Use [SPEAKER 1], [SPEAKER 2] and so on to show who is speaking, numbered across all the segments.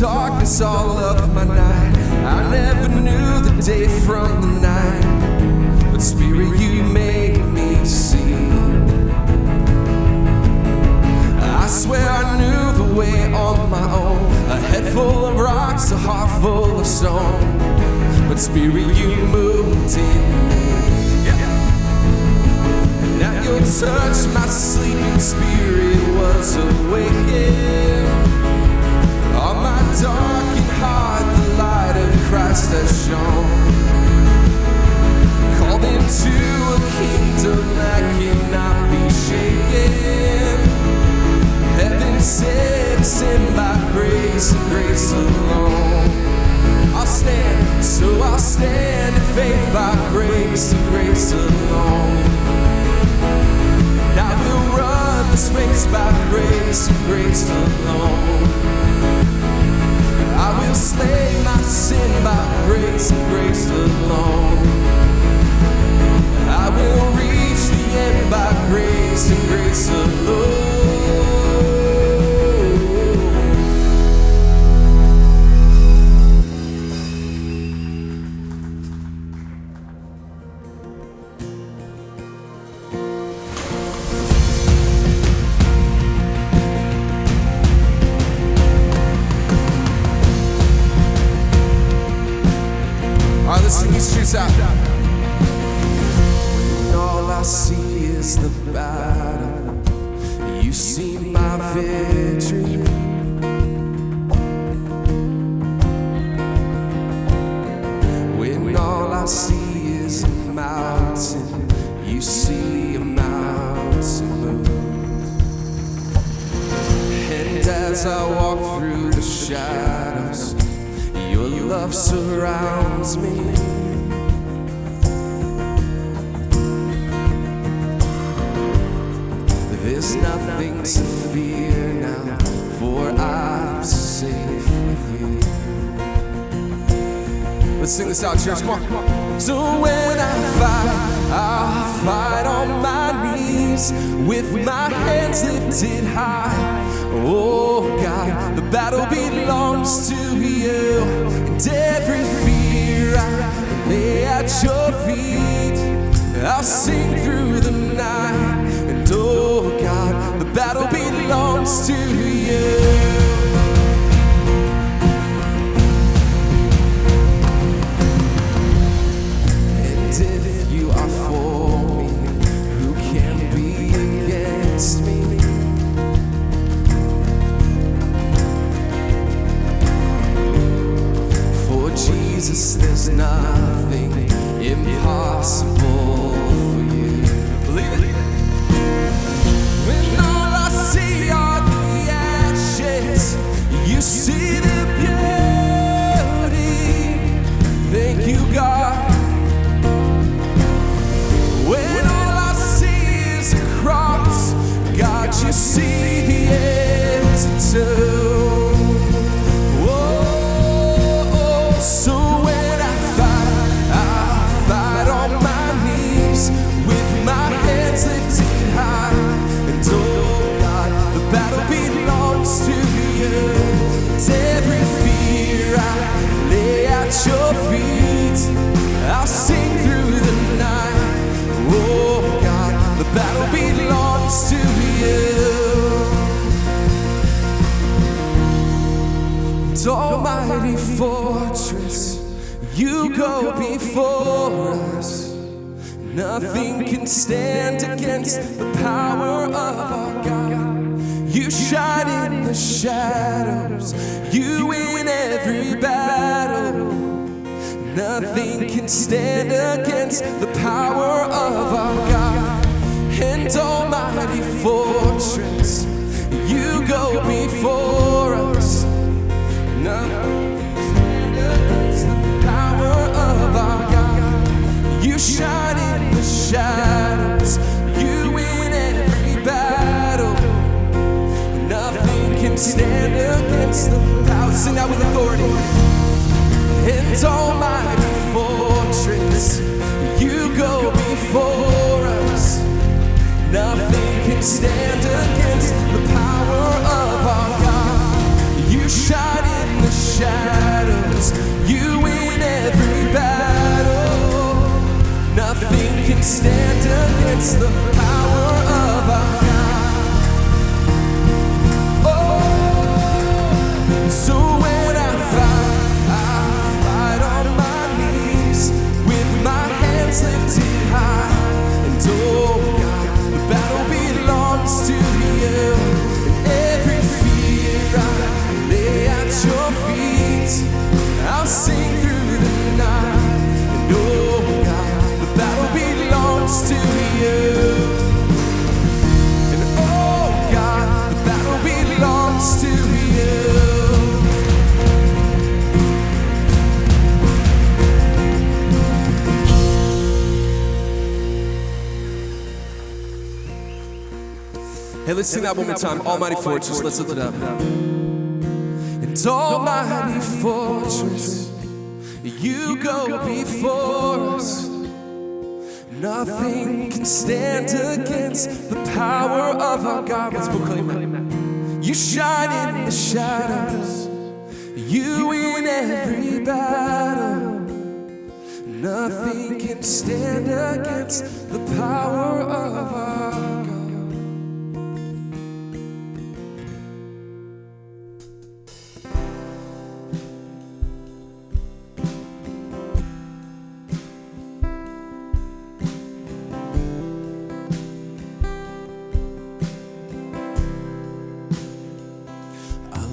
[SPEAKER 1] darkness all of my night. I never knew the day from the night, but Spirit, you made me see. I swear I knew the way on my own, a head full of rocks, a heart full of stone, but Spirit, you moved in me. Now your touch, my sleeping spirit was awakened. On my darkened heart, the light of Christ has shone. Called into a kingdom that cannot be shaken. Heaven sits in by grace and grace alone. I'll stand, so I'll stand in faith by grace and grace alone. I will run this race by grace and grace alone. I will slay my sin by grace and grace alone. I will reach the end by grace and grace alone. Sing these truths out. When all I see is the battle, you see my victory. When all I see is a mountain, you see a mountain move. And as I walk through the shadows, your love surrounds me. There's nothing to fear now, for I'm safe with you. Let's sing this out, church, come on. So when I'll fight on my knees with my hands lifted high. Oh God, the battle belongs to you, and every fear I lay at your feet. I'll sing through the night, and oh God, the battle belongs to you. Jesus, there's nothing impossible for you. Believe it. When all I see are the ashes, you see the beauty. Thank you, God. When all I see is a cross, God, you see the empty tomb. Your feet, I'll sing through the night. Oh God, the battle belongs to you. And almighty fortress, you go before us. Nothing can stand against the power of our God. You shine in the shadows, you win every battle. Nothing can stand against the power of our God. And almighty fortress, you go before us. Nothing can stand against the power of our God. You shine in the shadows, you win every battle. Nothing can stand against the power. Sing that with authority. And almighty fortress, you go before us. Nothing can stand against the power of our God. You shine in the can stand against the power of our God. Oh, so when I fight on my knees with my hands lifted high. And oh God, the battle belongs to you. And every fear I lay at your feet, I'll sing through the night. And oh God, the battle belongs to you. And oh God, the battle belongs to you. Hey, let's sing that one more time. Almighty Fortress, let's lift it up. And Almighty Fortress, you go before us. Nothing can stand against the power of our God. Let's proclaim that. You shine in the shadows, you win every battle. Nothing can stand against the power of our God.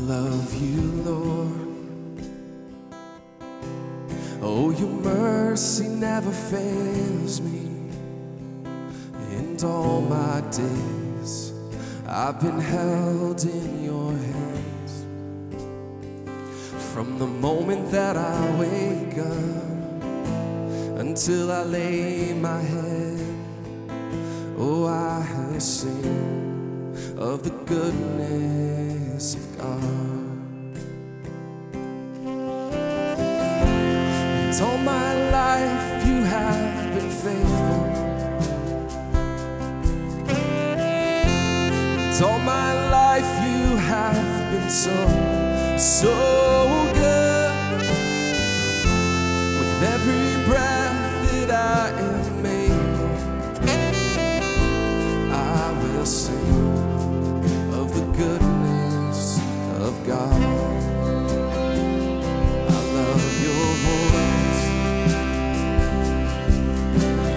[SPEAKER 1] Love you, Lord. Oh, your mercy never fails me. And all my days I've been held in your hands. From the moment that I wake up until I lay my head, oh, I will sing of the goodness of God. And all my life you have been faithful. And all my life you have been so good. With every breath that I am able, I will sing of the goodness of God. I love your voice.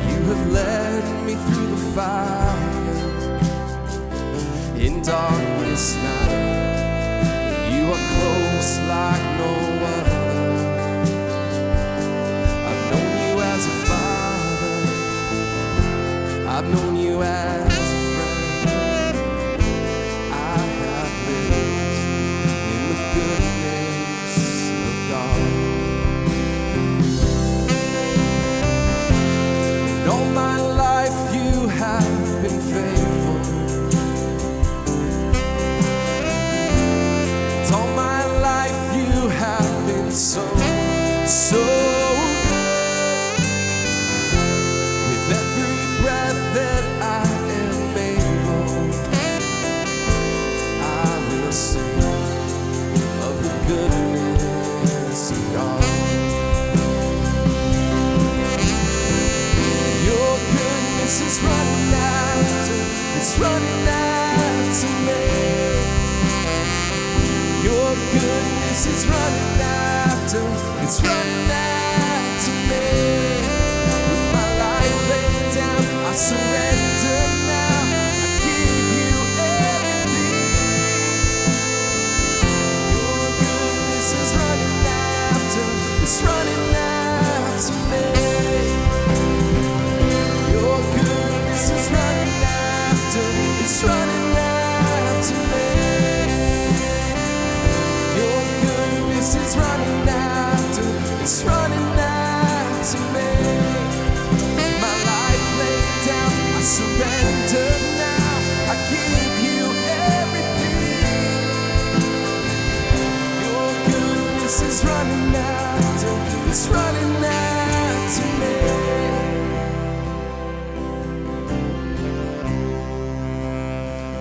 [SPEAKER 1] You have led me through the fire in darkness night. You are close like no other. I've known you as a father. I've known you as a friend. I have lived in the goodness of God. And all my life you have been faithful. And all my life you have been so good. With every breath that I am able, I will sing of the goodness of God. Your goodness is running after, it's running after me. Your goodness is running after, it's running after me. With my life laid down, I surrender now. I give you everything. Your goodness is running after, it's running after me. Your goodness is running after, it's running after me. Your goodness is running after, it's running after me. My life laid down, I surrender now. I give you everything. Your goodness is running after, it's running after me.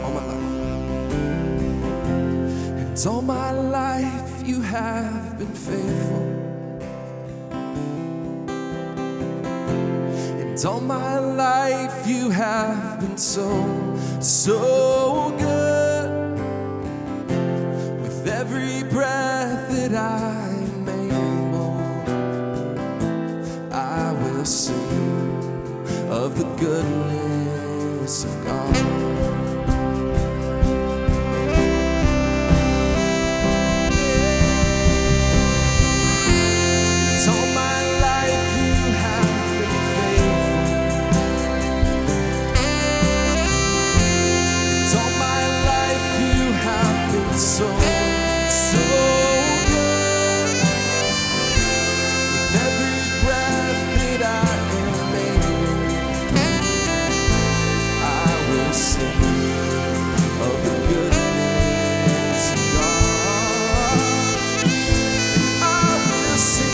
[SPEAKER 1] All my life. And all my life you have been faithful. And All my life you have been so good. With every breath that I am able, I will sing of the goodness of God. So good. With every breath that I am able, I will sing of the goodness of God. I will sing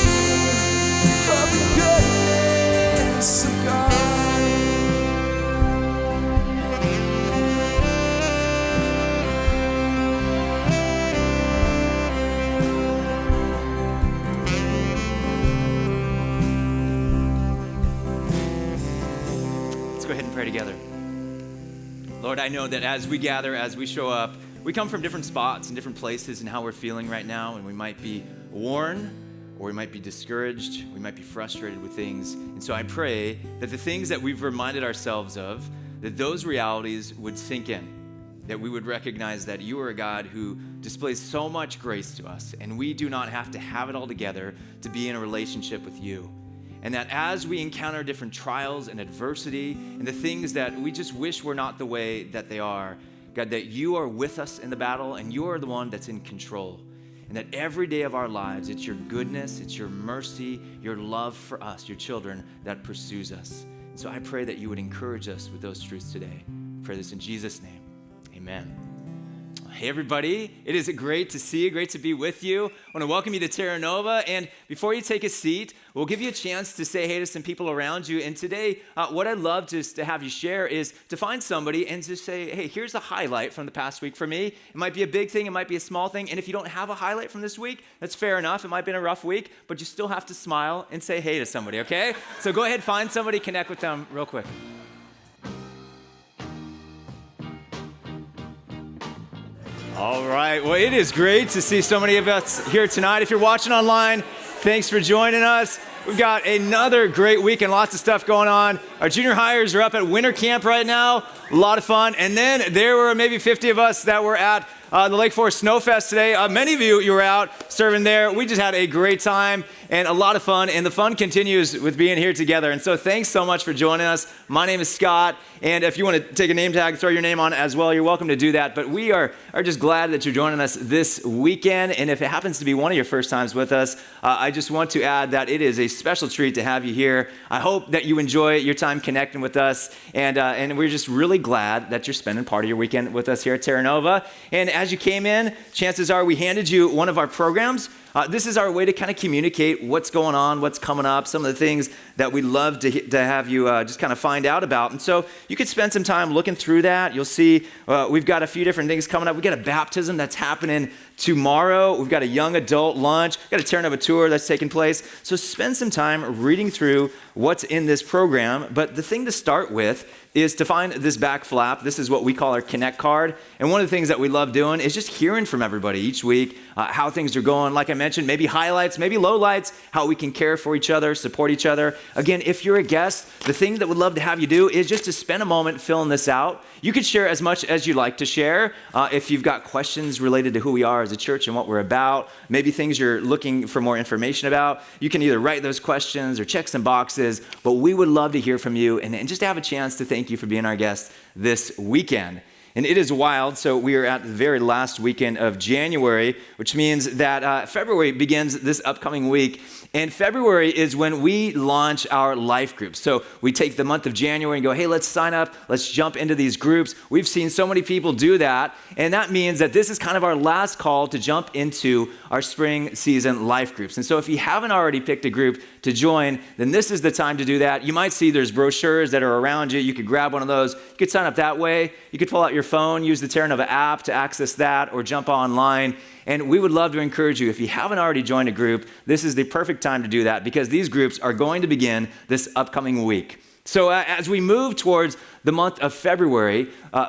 [SPEAKER 1] of the goodness of God.
[SPEAKER 2] Pray together. Lord, I know that as we gather, as we show up, we come from different spots and different places in how we're feeling right now, and we might be worn, or we might be discouraged, we might be frustrated with things. And so I pray that the things that we've reminded ourselves of, that those realities would sink in, that we would recognize that you are a God who displays so much grace to us, and we do not have to have it all together to be in a relationship with you. And that as we encounter different trials and adversity and the things that we just wish were not the way that they are, God, that you are with us in the battle and you are the one that's in control. And that every day of our lives, it's your goodness, it's your mercy, your love for us, your children, that pursues us. And so I pray that you would encourage us with those truths today. I pray this in Jesus' name. Amen. Hey everybody, it is great to see you, great to be with you. I want to welcome you to Terra Nova, and before you take a seat, we'll give you a chance to say hey to some people around you. And today, what I'd love to have you share is to find somebody and just say, hey, here's a highlight from the past week for me. It might be a big thing, it might be a small thing, and if you don't have a highlight from this week, that's fair enough. It might have been a rough week, but you still have to smile and say hey to somebody, okay? So go ahead, find somebody, connect with them real quick. All right, well, it is great to see so many of us here tonight. If you're watching online, thanks for joining us. We've got another great week and lots of stuff going on. Our junior hires are up at winter camp right now. A lot of fun. And then there were maybe 50 of us that were at the Lake Forest Snowfest today. Many of you were out serving there. We just had a great time and a lot of fun. And the fun continues with being here together. And so thanks so much for joining us. My name is Scott. And if you want to take a name tag, throw your name on as well, you're welcome to do that. But we are just glad that you're joining us this weekend. And if it happens to be one of your first times with us, I just want to add that it is a special treat to have you here. I hope that you enjoy your time connecting with us. And we're just really glad that you're spending part of your weekend with us here at Terra Nova. And as you came in, chances are we handed you one of our programs. This is our way to kind of communicate what's going on, what's coming up, some of the things that we'd love to have you just kind of find out about. And so you could spend some time looking through that. You'll see we've got a few different things coming up. We've got a baptism that's happening tomorrow. We've got a young adult lunch. We've got a Terra Nova tour that's taking place. So spend some time reading through what's in this program. But the thing to start with is to find this back flap. This is what we call our Connect card. And one of the things that we love doing is just hearing from everybody each week, how things are going. Like I mentioned, maybe highlights, maybe lowlights, how we can care for each other, support each other. Again, if you're a guest, the thing that we'd love to have you do is just to spend a moment filling this out. You could share as much as you like to share. If you've got questions related to who we are as a church and what we're about, maybe things you're looking for more information about, you can either write those questions or check some boxes. But we would love to hear from you and just to have a chance to thank you for being our guest this weekend. And it is wild, so we are at the very last weekend of January, which means that February begins this upcoming week. And February is when we launch our life groups. So we take the month of January and go, hey, let's sign up. Let's jump into these groups. We've seen so many people do that. And that means that this is kind of our last call to jump into our spring season life groups. And so if you haven't already picked a group to join, then this is the time to do that. You might see there's brochures that are around you. You could grab one of those. You could sign up that way. You could pull out your phone, use the Terra Nova app to access that, or jump online. And we would love to encourage you, if you haven't already joined a group, this is the perfect time to do that because these groups are going to begin this upcoming week. So as we move towards the month of February,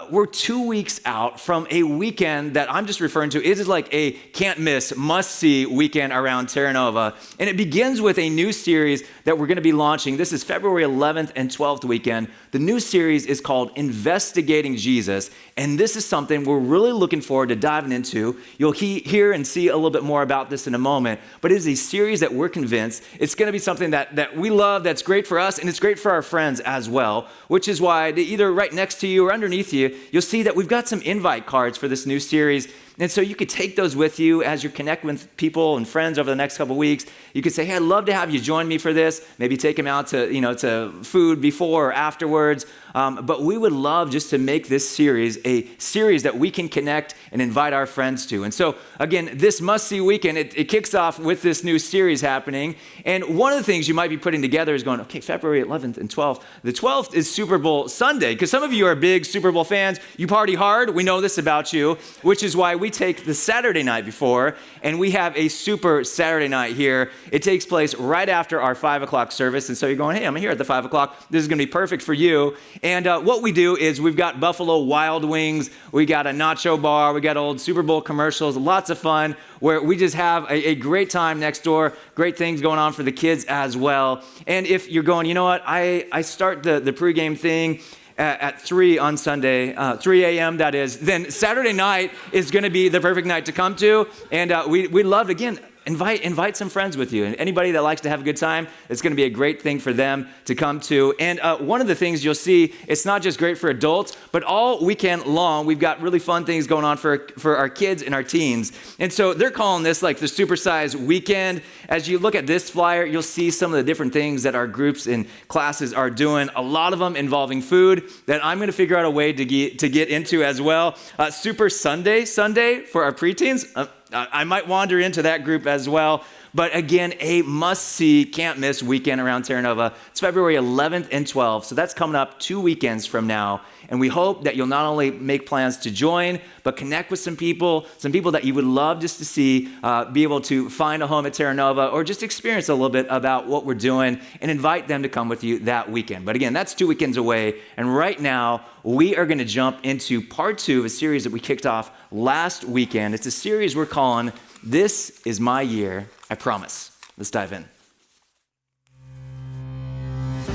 [SPEAKER 2] we're 2 weeks out from a weekend that I'm just referring to. It is like a can't miss, must see weekend around Terra Nova. And it begins with a new series that we're going to be launching. This is February 11th and 12th weekend. The new series is called Investigating Jesus. And this is something we're really looking forward to diving into. You'll hear and see a little bit more about this in a moment. But it is a series that we're convinced it's going to be something that we love, that's great for us, and it's great for our friends as well, which is why either right next to you or underneath you, you'll see that we've got some invite cards for this new series. And so you could take those with you as you're connecting with people and friends over the next couple of weeks. You could say, hey, I'd love to have you join me for this. Maybe take them out to food before or afterwards. But we would love just to make this series a series that we can connect and invite our friends to. And so, again, this must-see weekend, it kicks off with this new series happening. And one of the things you might be putting together is going, okay, February 11th and 12th. The 12th is Super Bowl Sunday, because some of you are big Super Bowl fans. You party hard. We know this about you, which is why we take the Saturday night before, and we have a Super Saturday night here. It takes place right after our 5 o'clock service. And so you're going, hey, I'm here at the 5 o'clock. This is going to be perfect for you. And what we do is we've got Buffalo Wild Wings. We got a nacho bar. We got old Super Bowl commercials. Lots of fun where we just have a great time next door. Great things going on for the kids as well. And if you're going, you know what, I start the pregame thing at 3 on Sunday, 3 a.m. that is, then Saturday night is going to be the perfect night to come to. And we love, again, invite some friends with you. And anybody that likes to have a good time, it's going to be a great thing for them to come to. And one of the things you'll see, it's not just great for adults, but all weekend long, we've got really fun things going on for our kids and our teens. And so they're calling this like the supersize weekend. As you look at this flyer, you'll see some of the different things that our groups and classes are doing. A lot of them involving food that I'm going to figure out a way to get into as well. Super Sunday for our preteens. I might wander into that group as well. But again, a must-see, can't-miss weekend around Terra Nova. It's February 11th and 12th, so that's coming up 2 weekends from now. And we hope that you'll not only make plans to join, but connect with some people that you would love just to see, be able to find a home at Terra Nova, or just experience a little bit about what we're doing, and invite them to come with you that weekend. But again, that's 2 weekends away. And right now, we are going to jump into part 2 of a series that we kicked off last weekend. It's a series we're calling This Is My Year, I Promise. Let's dive in.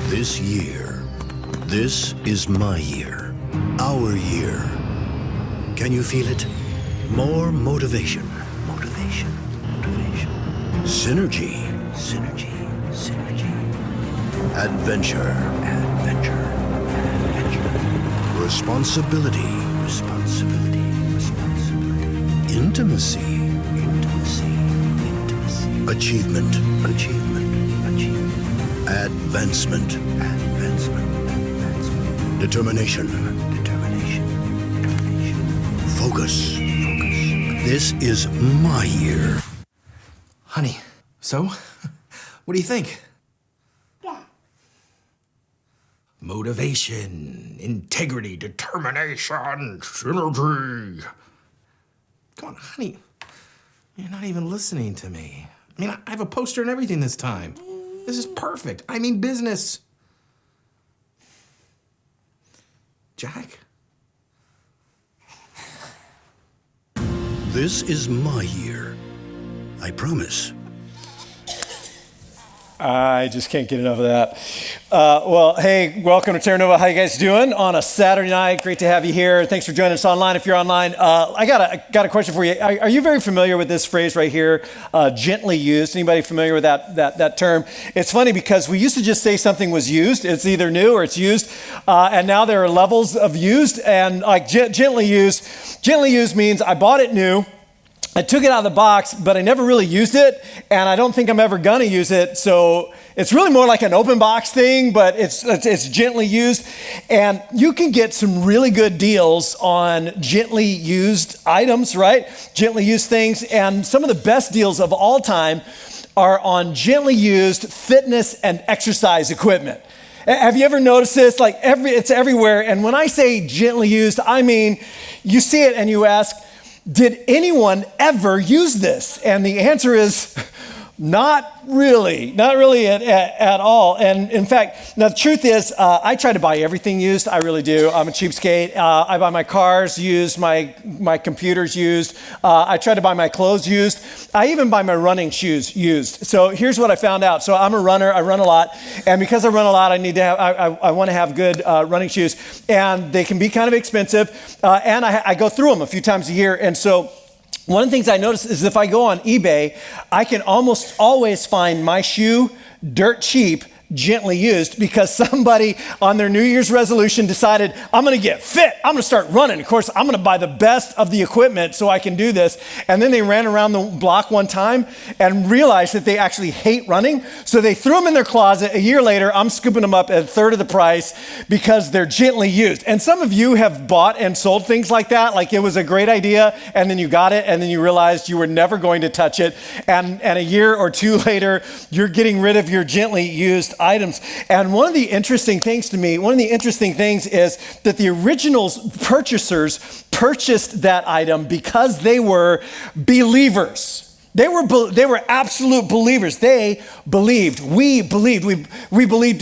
[SPEAKER 3] This year, this is my year, our year. Can you feel it? More motivation. Motivation. Synergy. Adventure. Responsibility. Intimacy. Achievement. Advancement. Determination. Focus. This is my year.
[SPEAKER 4] Honey, so? What do you think?
[SPEAKER 5] Yeah.
[SPEAKER 4] Motivation, integrity, determination, synergy. Come on, honey. You're not even listening to me. I mean, I have a poster and everything this time. This is perfect. I mean business. Jack?
[SPEAKER 3] This is my year. I promise.
[SPEAKER 6] I just can't get enough of that. Well, hey, welcome to Terra Nova. How you guys doing on a Saturday night? Great to have you here. Thanks for joining us online. If you're online, I got a question for you. Are you very familiar with this phrase right here, gently used? Anybody familiar with that term? It's funny because we used to just say something was used. It's either new or it's used, and now there are levels of used. And like gently used. Gently used means I bought it new. I took it out of the box, but I never really used it, and I don't think I'm ever gonna use it. So it's really more like an open box thing, but it's gently used. And you can get some really good deals on gently used items, right? Gently used things. And some of the best deals of all time are on gently used fitness and exercise equipment. Have you ever noticed this? Like it's everywhere. And when I say gently used, I mean, you see it and you ask, did anyone ever use this? And the answer is Not really at all. And in fact, now the truth is, I try to buy everything used. I really do. I'm a cheapskate. I buy my cars used, my computers used. I try to buy my clothes used. I even buy my running shoes used. So here's what I found out. So I'm a runner. I run a lot, and because I run a lot, I want to have good running shoes, and they can be kind of expensive. And I go through them a few times a year, and so. One of the things I notice is if I go on eBay, I can almost always find my shoe dirt cheap, gently used, because somebody on their New Year's resolution decided, I'm going to get fit. I'm going to start running. Of course, I'm going to buy the best of the equipment so I can do this. And then they ran around the block one time and realized that they actually hate running. So they threw them in their closet. A year later, I'm scooping them up at a third of the price because they're gently used. And some of you have bought and sold things like that. Like it was a great idea, and then you got it, and then you realized you were never going to touch it. And a year or two later, you're getting rid of your gently used items. And one of the interesting things is that the original purchasers purchased that item because they were believers. They were absolute believers. They believed. We believed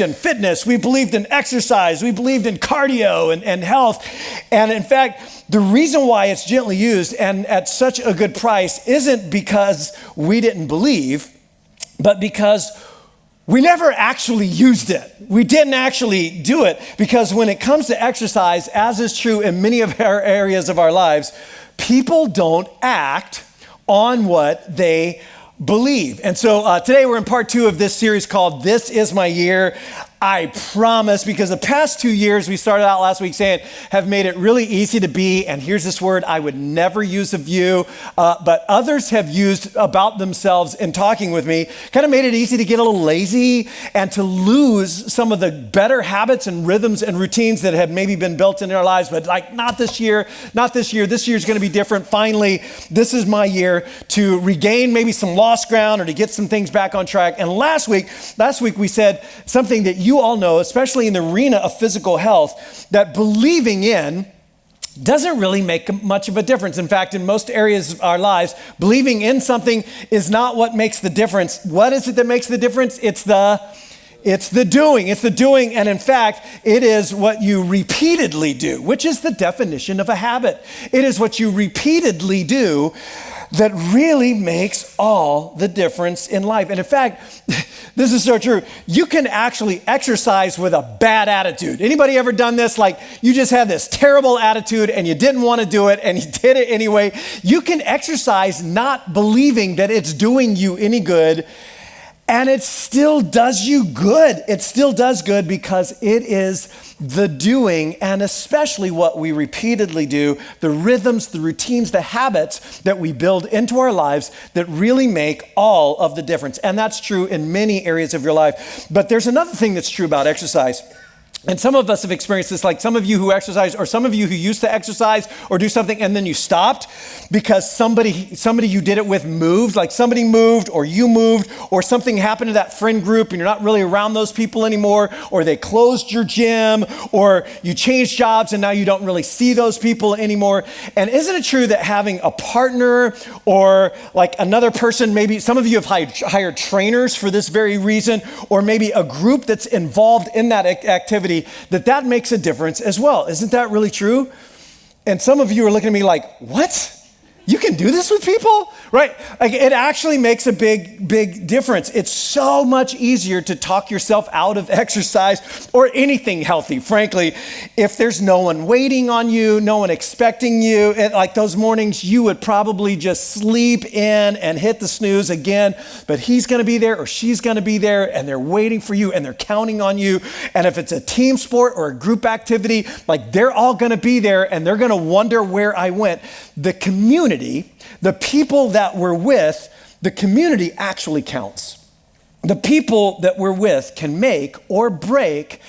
[SPEAKER 6] in fitness. We believed in exercise. We believed in cardio and health. And in fact, the reason why it's gently used and at such a good price isn't because we didn't believe, but because we never actually used it. We didn't actually do it, because when it comes to exercise, as is true in many of our areas of our lives, people don't act on what they believe. And so today we're in part 2 of this series called This Is My Year. I promise, because the past 2 years, we started out last week saying, have made it really easy to be, and here's this word I would never use of you, but others have used about themselves in talking with me, kind of made it easy to get a little lazy and to lose some of the better habits and rhythms and routines that have maybe been built in our lives, but like, not this year. This year's gonna be different. Finally, this is my year to regain maybe some lost ground or to get some things back on track. And last week we said something that you all know, especially in the arena of physical health, that believing in doesn't really make much of a difference. In fact, in most areas of our lives, believing in something is not what makes the difference. What is it that makes the difference? It's the doing. And in fact, it is what you repeatedly do, which is the definition of a habit. It is what you repeatedly do that really makes all the difference in life. And in fact, this is so true. You can actually exercise with a bad attitude. Anybody ever done this? Like you just had this terrible attitude and you didn't want to do it and you did it anyway. You can exercise not believing that it's doing you any good, and it still does you good. It still does good because it is the doing, and especially what we repeatedly do, the rhythms, the routines, the habits that we build into our lives that really make all of the difference. And that's true in many areas of your life. But there's another thing that's true about exercise. And some of us have experienced this, like some of you who exercise, or some of you who used to exercise or do something and then you stopped because somebody you did it with moved, like somebody moved or you moved or something happened to that friend group and you're not really around those people anymore, or they closed your gym, or you changed jobs and now you don't really see those people anymore. And isn't it true that having a partner or like another person, maybe some of you have hired trainers for this very reason, or maybe a group that's involved in that activity, that makes a difference as well. Isn't that really true? And some of you are looking at me like, what? You can do this with people, right? Like it actually makes a big difference. It's so much easier to talk yourself out of exercise or anything healthy, frankly, if there's no one waiting on you, no one expecting you. Like those mornings, you would probably just sleep in and hit the snooze again, but he's gonna be there or she's gonna be there and they're waiting for you and they're counting on you. And if it's a team sport or a group activity, like they're all gonna be there and they're gonna wonder where I went. The community, the people that we're with, the community actually counts. The people that we're with can make or break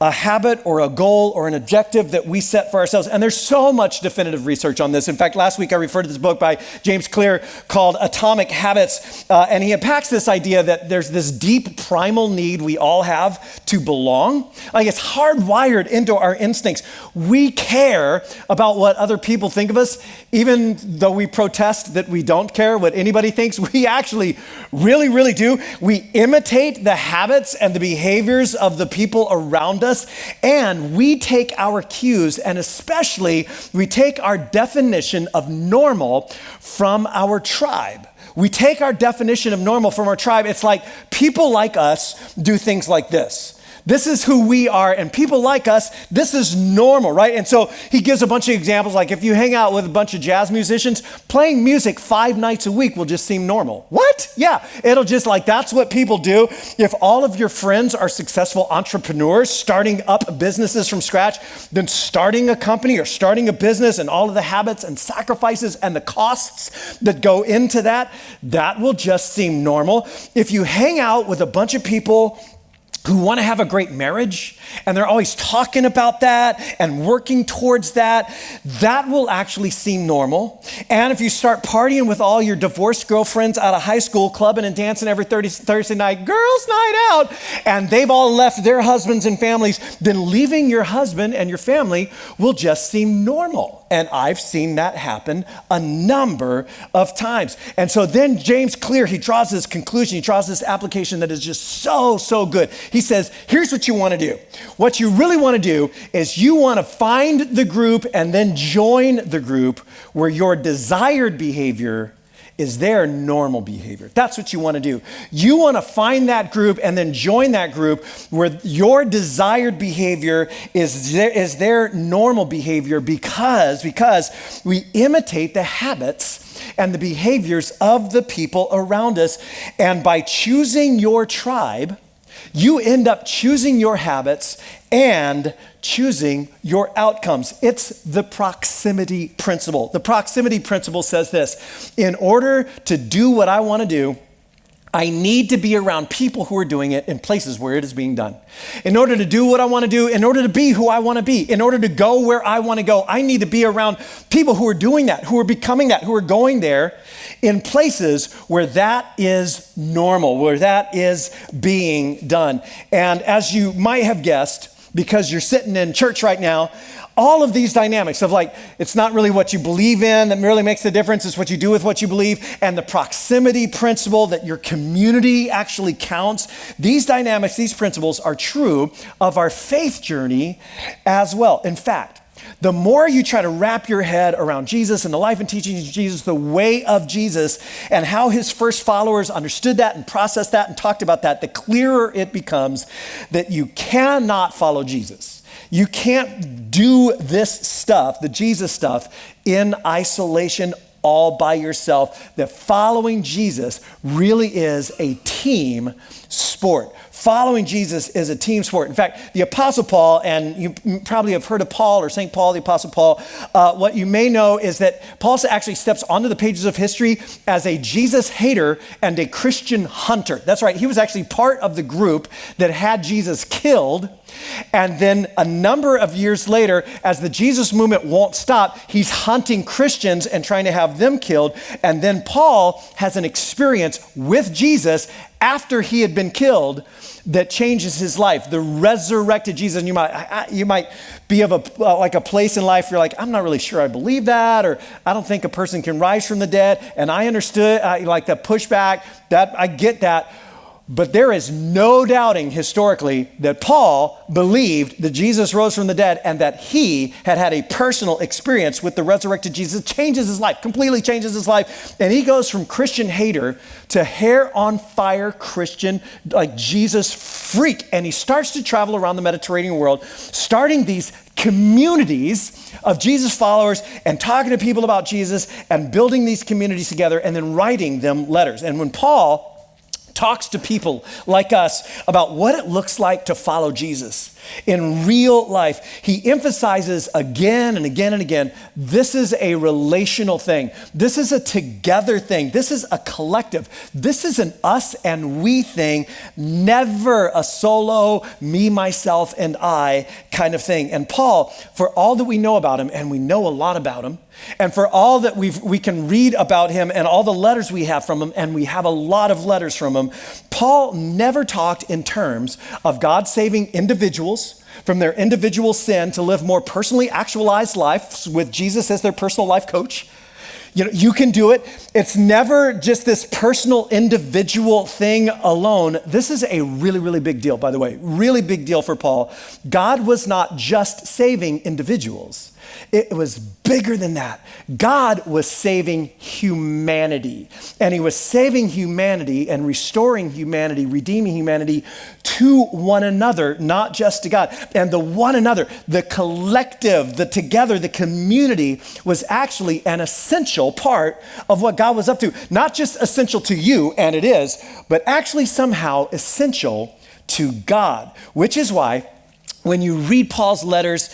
[SPEAKER 6] a habit or a goal or an objective that we set for ourselves. And there's so much definitive research on this. In fact, last week I referred to this book by James Clear called Atomic Habits. And he unpacks this idea that there's this deep primal need we all have to belong. Like it's hardwired into our instincts. We care about what other people think of us, even though we protest that we don't care what anybody thinks. We actually really, really do. We imitate the habits and the behaviors of the people around us, and we take our cues, and especially we take our definition of normal from our tribe. We take our definition of normal from our tribe. It's like people like us do things like this. This is who we are, and people like us, this is normal, right? And so he gives a bunch of examples, like if you hang out with a bunch of jazz musicians, playing music 5 nights a week will just seem normal. What? Yeah, it'll just like, that's what people do. If all of your friends are successful entrepreneurs, starting up businesses from scratch, then starting a company or starting a business and all of the habits and sacrifices and the costs that go into that, that will just seem normal. If you hang out with a bunch of people who want to have a great marriage, and they're always talking about that and working towards that, that will actually seem normal. And if you start partying with all your divorced girlfriends out of high school, clubbing and dancing every Thursday night, girls' night out, and they've all left their husbands and families, then leaving your husband and your family will just seem normal. And I've seen that happen a number of times. And so then James Clear, he draws this conclusion, he draws this application that is just so good. He says, here's what you want to do. What you really want to do is you want to find the group and then join the group where your desired behavior is their normal behavior. That's what you want to do. You want to find that group and then join that group where your desired behavior is their normal behavior because we imitate the habits and the behaviors of the people around us. And by choosing your tribe, you end up choosing your habits and choosing your outcomes. It's the proximity principle. The proximity principle says this: in order to do what I want to do, I need to be around people who are doing it in places where it is being done. In order to do what I want to do, in order to be who I want to be, in order to go where I want to go, I need to be around people who are doing that, who are becoming that, who are going there in places where that is normal, where that is being done. And as you might have guessed, because you're sitting in church right now, all of these dynamics of like, it's not really what you believe in that really makes the difference, it's what you do with what you believe, and the proximity principle that your community actually counts. These dynamics, these principles are true of our faith journey as well. In fact, the more you try to wrap your head around Jesus and the life and teachings of Jesus, the way of Jesus, and how his first followers understood that and processed that and talked about that, the clearer it becomes that you cannot follow Jesus. You can't do this stuff, the Jesus stuff, in isolation all by yourself. That following Jesus really is a team sport. Following Jesus is a team sport. In fact, the Apostle Paul, and you probably have heard of Paul or St. Paul, the Apostle Paul, what you may know is that Paul actually steps onto the pages of history as a Jesus hater and a Christian hunter. That's right, he was actually part of the group that had Jesus killed. And then a number of years later, as the Jesus movement won't stop, he's hunting Christians and trying to have them killed. And then Paul has an experience with Jesus after he had been killed that changes his life. The resurrected Jesus. And you might be of a place in life where you're like, I'm not really sure I believe that, or I don't think a person can rise from the dead. And I understood like the pushback, that I get that. But there is no doubting historically that Paul believed that Jesus rose from the dead and that he had a personal experience with the resurrected Jesus. It changes his life, completely changes his life. And he goes from Christian hater to hair on fire Christian, like Jesus freak. And he starts to travel around the Mediterranean world, starting these communities of Jesus followers and talking to people about Jesus and building these communities together and then writing them letters. And when Paul talks to people like us about what it looks like to follow Jesus in real life. He emphasizes again and again and again, this is a relational thing. This is a together thing. This is a collective. This is an us and we thing, never a solo, me, myself, and I kind of thing. And Paul, for all that we know about him, and we know a lot about him, and for all that we can read about him and all the letters we have from him, and we have a lot of letters from him, Paul never talked in terms of God saving individuals from their individual sin to live more personally actualized lives with Jesus as their personal life coach. You know, you can do it. It's never just this personal individual thing alone. This is a really, really big deal, by the way. Really big deal for Paul. God was not just saving individuals. It was bigger than that. God was saving humanity. And he was saving humanity and restoring humanity, redeeming humanity to one another, not just to God. And the one another, the collective, the together, the community was actually an essential part of what God was up to. Not just essential to you, and it is, but actually somehow essential to God, which is why when you read Paul's letters,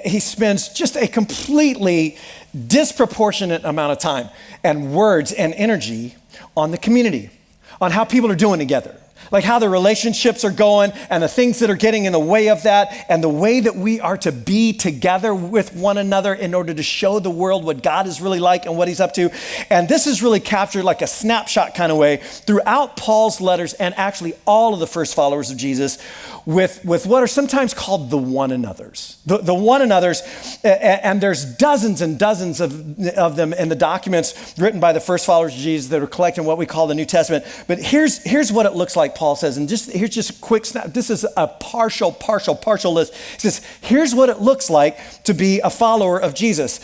[SPEAKER 6] he spends just a completely disproportionate amount of time and words and energy on the community, on how people are doing together, like how the relationships are going and the things that are getting in the way of that and the way that we are to be together with one another in order to show the world what God is really like and what he's up to. And this is really captured like a snapshot kind of way throughout Paul's letters and actually all of the first followers of Jesus with what are sometimes called the one another's. The one another's, and there's dozens and dozens of them in the documents written by the first followers of Jesus that are collecting what we call the New Testament. But here's what it looks like, Paul says, and here's just a quick snap. This is a partial list. He says, here's what it looks like to be a follower of Jesus.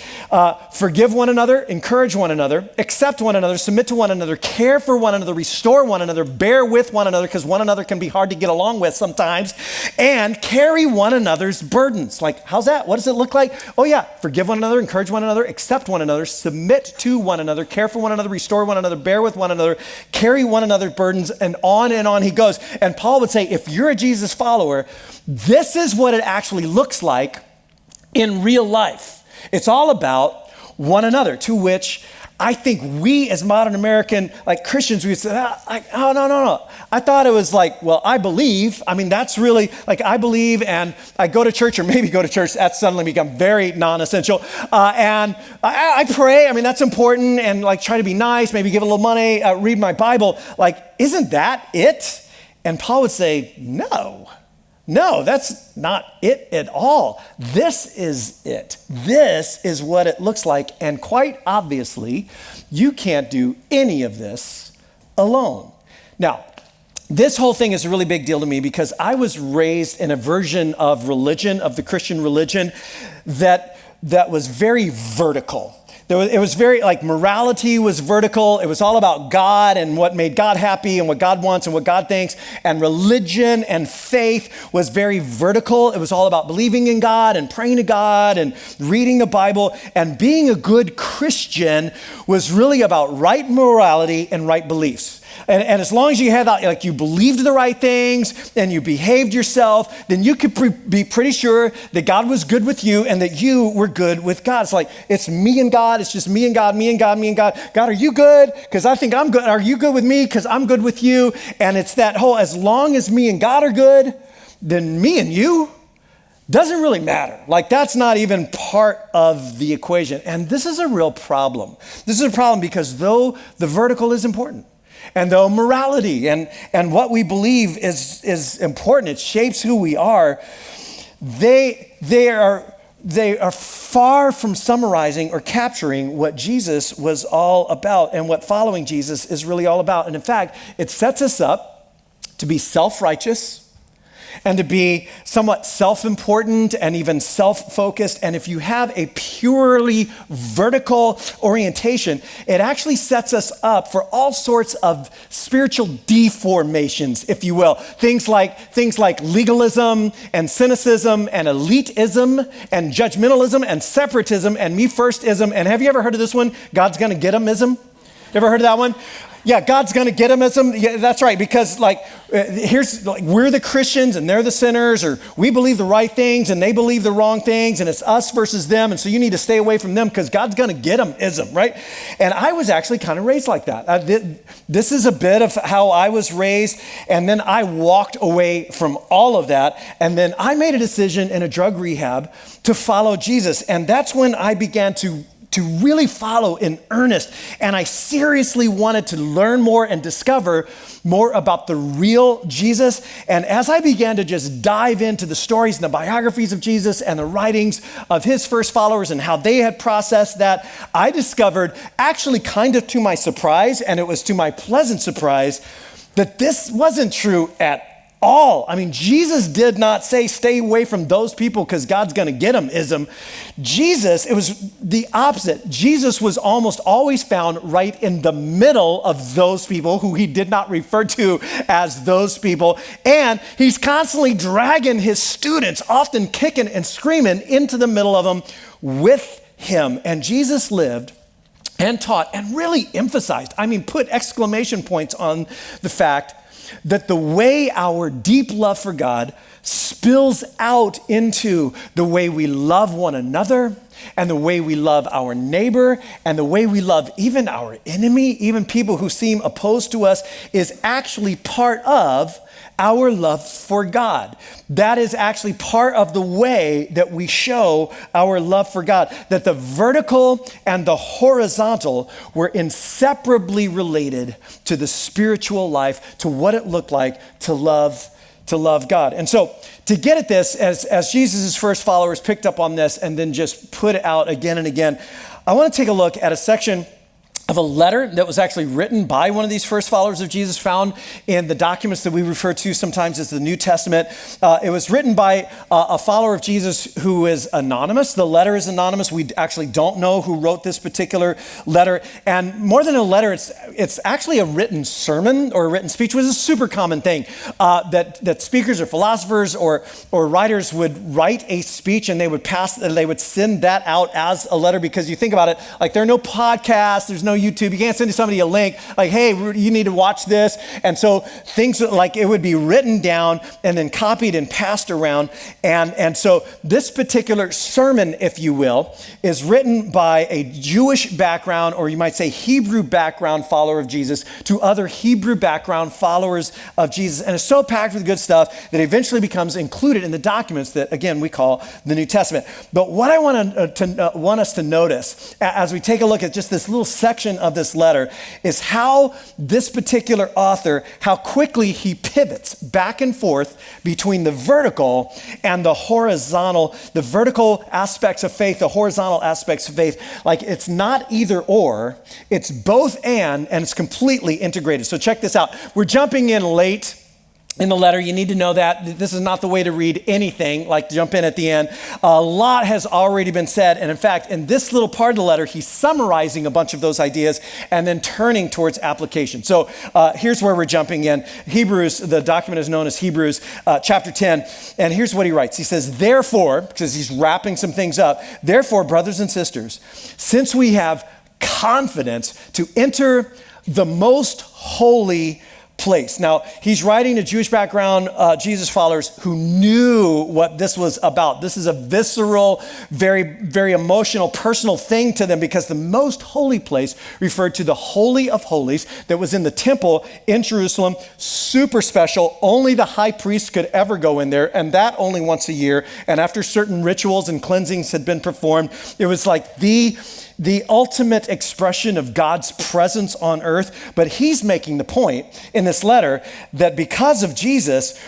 [SPEAKER 6] Forgive one another, encourage one another, accept one another, submit to one another, care for one another, restore one another, bear with one another, because one another can be hard to get along with sometimes, and carry one another's burdens. Like, how's that? What does it look like? Oh yeah, forgive one another, encourage one another, accept one another, submit to one another, care for one another, restore one another, bear with one another, carry one another's burdens, and on he goes. And Paul would say, if you're a Jesus follower, this is what it actually looks like in real life. It's all about one another, to which I think we as modern American, like Christians, we would say, oh, no. I thought it was like, well, I believe. I mean, that's really like, I believe and I go to church or maybe go to church. That's suddenly become very non-essential. And I pray. I mean, that's important. And like try to be nice, maybe give a little money, read my Bible. Like, isn't that it? And Paul would say, no, that's not it at all. This is it. This is what it looks like. And quite obviously, you can't do any of this alone. Now, this whole thing is a really big deal to me because I was raised in a version of religion, of the Christian religion, that was very vertical. It was very, like, morality was vertical. It was all about God and what made God happy and what God wants and what God thinks. And religion and faith was very vertical. It was all about believing in God and praying to God and reading the Bible. And being a good Christian was really about right morality and right beliefs. And as long as you had that, like you believed the right things and you behaved yourself, then you could be pretty sure that God was good with you and that you were good with God. It's like, it's me and God. It's just me and God, me and God, me and God. God, are you good? Because I think I'm good. Are you good with me? Because I'm good with you. And it's that whole, as long as me and God are good, then me and you doesn't really matter. Like, that's not even part of the equation. And this is a real problem. This is a problem because though the vertical is important, and though morality and what we believe is important, it shapes who we are, they are far from summarizing or capturing what Jesus was all about and what following Jesus is really all about. And in fact, it sets us up to be self-righteous and to be somewhat self-important and even self-focused. And if you have a purely vertical orientation, it actually sets us up for all sorts of spiritual deformations, if you will. Things like legalism and cynicism and elitism and judgmentalism and separatism and me firstism. And have you ever heard of this one? God's gonna get 'em-ism? You ever heard of that one? Yeah, God's going to get them as them. Yeah, that's right. Because we're the Christians and they're the sinners, or we believe the right things and they believe the wrong things, and it's us versus them. And so you need to stay away from them because God's going to get them ism, right? And I was actually kind of raised like that. This is a bit of how I was raised. And then I walked away from all of that. And then I made a decision in a drug rehab to follow Jesus. And that's when I began to really follow in earnest. And I seriously wanted to learn more and discover more about the real Jesus. And as I began to just dive into the stories and the biographies of Jesus and the writings of his first followers and how they had processed that, I discovered, actually kind of to my surprise, and it was to my pleasant surprise, that this wasn't true at all. I mean, Jesus did not say, stay away from those people because God's going to get them ism. Jesus, it was the opposite. Jesus was almost always found right in the middle of those people who he did not refer to as those people. And he's constantly dragging his students, often kicking and screaming, into the middle of them with him. And Jesus lived and taught and really emphasized, put exclamation points on the fact that the way our deep love for God spills out into the way we love one another and the way we love our neighbor and the way we love even our enemy, even people who seem opposed to us, is actually part of our love for God. That is actually part of the way that we show our love for God, that the vertical and the horizontal were inseparably related to the spiritual life, to what it looked like to love God. And so to get at this, as Jesus' first followers picked up on this and then just put it out again and again, I want to take a look at a section of a letter that was actually written by one of these first followers of Jesus, found in the documents that we refer to sometimes as the New Testament. It was written by a follower of Jesus who is anonymous. The letter is anonymous. We actually don't know who wrote this particular letter. And more than a letter, it's actually a written sermon or a written speech, which is a super common thing, that speakers or philosophers or writers would write a speech and they would send that out as a letter, because you think about it, like there are no podcasts, there's no YouTube. You can't send somebody a link like, hey, you need to watch this. And so things like it would be written down and then copied and passed around. And so this particular sermon, if you will, is written by a Jewish background, or you might say Hebrew background follower of Jesus, to other Hebrew background followers of Jesus. And it's so packed with good stuff that eventually becomes included in the documents that, again, we call the New Testament. But what I want us to notice as we take a look at just this little section of this letter is how this particular author, how quickly he pivots back and forth between the vertical and the horizontal, the vertical aspects of faith, the horizontal aspects of faith. Like it's not either or, it's both and it's completely integrated. So check this out. We're jumping in late in the letter. You need to know that this is not the way to read anything, like jump in at the end. A lot has already been said. And in fact, in this little part of the letter, he's summarizing a bunch of those ideas and then turning towards application. So here's where we're jumping in. Hebrews, the document is known as Hebrews chapter 10. And here's what he writes. He says, therefore, because he's wrapping some things up, therefore, brothers and sisters, since we have confidence to enter the most holy place. Now, he's writing to Jewish background Jesus followers who knew what this was about. This is a visceral, very, very emotional, personal thing to them, because the most holy place referred to the Holy of Holies that was in the temple in Jerusalem, super special. Only the high priest could ever go in there, and that only once a year. And after certain rituals and cleansings had been performed, it was like the ultimate expression of God's presence on earth. But he's making the point in this letter that because of Jesus,